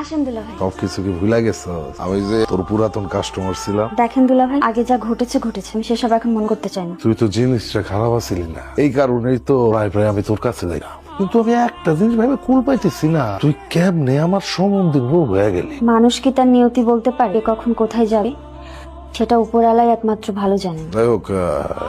আসেন দুলাভাই। সবকিছু কি ভুলে গেছো? আমি যে তোর পুরাতন কাস্টমার ছিলাম। দেখেন দুলাভাই, আগে যা ঘটেছে আমি সেসব এখন মনে করতে চাই না। তুই তো জিনিসটা খারাপ আছিলি না, এই কারণেই তো প্রায় প্রায় আমি তোর কাছে যাই। কিন্তু আমি একটা জিনিস ভাবে কুল পাইতেছি না, তুই কেমনে আমার সম্বন্ধে বউ হয়ে গেলি? মানুষ কি তার নিয়তি বলতে পারে কখন কোথায় যাবে? সেটা উপরওয়ালাই একমাত্র ভালো জানেন। যাই হোক,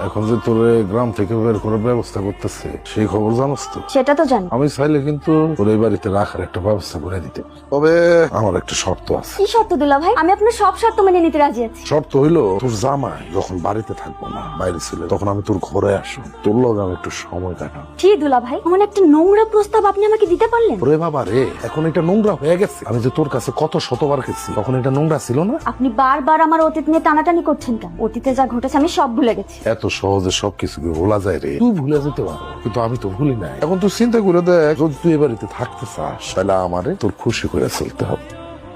এখন যে তোর গ্রাম থেকে বের করার ব্যবস্থা করতেছে, সেই খবর জানোস তো? সেটা তো জানি। আমি চাইলে কিন্তু তোর এই বাড়িতে রাখার একটা ব্যবস্থা করে দিতে, তবে আমার একটা শর্ত আছে। কি শর্ত দুলাভাই? আমি আপনার সব শর্ত মেনে নিতে রাজি আছি। শর্ত হইলো, তোর জামাই যখন বাড়িতে থাকবো না, বাইরে ছিল, তখন আমি তোর ঘরে আসবো, তোর লগে আমি একটু সময় কাটাবো। কি দুলাভাই, এমন একটা নোংরা প্রস্তাব আপনি আমাকে দিতে পারলেন? ওরে বাবা রে, এখন এটা নোংরা হয়ে গেছে। আমি যে তোর কাছে কত শতবার গেছি, তখন এটা নোংরা ছিল না। আপনি বারবার আমার অতীত নিয়ে টানাটানি করছেন কেন? অতীতে যা ঘটেছে আমি সব ভুলে গেছি। এত সহজে সবকিছু কি ভোলা যায় রে? তুই ভুলে যেতে পারো, কিন্তু আমি তো ভুলি নাই। এখন তুই চিন্তা করে দেখ, যদি তুই এই বাড়িতে থাকতে চাস, তাহলে আমারে তোর খুশি করে চলতে হবে,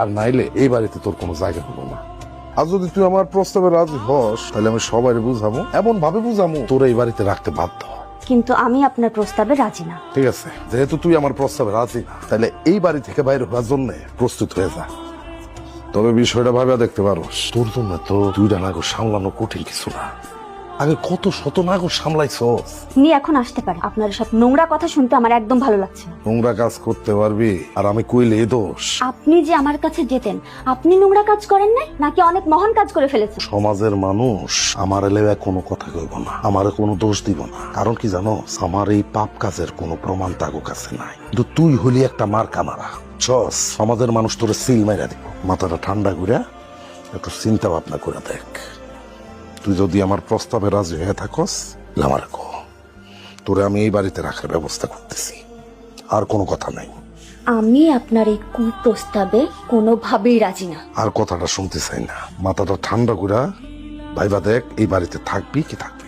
আর নাইলে এই বাড়িতে তোর কোনো জায়গা হলো না। আর যদি তুই আমার প্রস্তাবে রাজি হস, তাহলে আমি সবাই বুঝাবো, এমন ভাবে বুঝাবো তোর এই বাড়িতে রাখতে বাধ্য হয়। কিন্তু আমি আপনার প্রস্তাবে রাজি না। ঠিক আছে, যেহেতু তুই আমার প্রস্তাবে রাজি না, তাহলে এই বাড়ি থেকে বাইরে হওয়ার জন্য প্রস্তুত হয়ে যা। তবে বিষয়টা ভাবে দেখতে পারোস, তোর জন্য তো দুইটা নাগর সামলানো কঠিন কিছু না। আগে কত শত নাগর সামলাইছস। উনি এখন আসতে পারে। আপনার সব নোংরা কথা শুনতে আমার একদম ভালো লাগছে না। নোংরা কাজ করতে পারবি, আর আমি কইলে দোষ। আপনি যে আমার কাছে যেতেন, আপনি নোংরা কাজ করেন নাই নাকি অনেক মহান কাজ করে ফেলেছেন? সমাজের মানুষ আমার এলাকায় কোনো কথা কইব না, আমার কোনো দোষ দিব না। কারণ কি জানো, আমার এই পাপ কাজের কোনো প্রমাণ তাগো কাছে নাই। কিন্তু তুই হলি একটা মার্কা মারা ছস, সমাজের মানুষ তোরে সিল মাইরা দিব। মাথাটা ঠান্ডা করে একটু চিন্তা ভাবনা করে দেখ। তুই যদি আমার প্রস্তাবে রাজি হয়ে থাকস, আমার কো, তোরে আমি এই বাড়িতে রাখার ব্যবস্থা করতেছি, আর কোনো কথা নাই। আমি আপনার এই কুপ্রস্তাবে কোনোভাবেই রাজি না। আর কথাটা শুনতে চাই না, মাথাটা ঠান্ডা করে ভাইবা দেখ, এই বাড়িতে থাকবি কি থাকবি।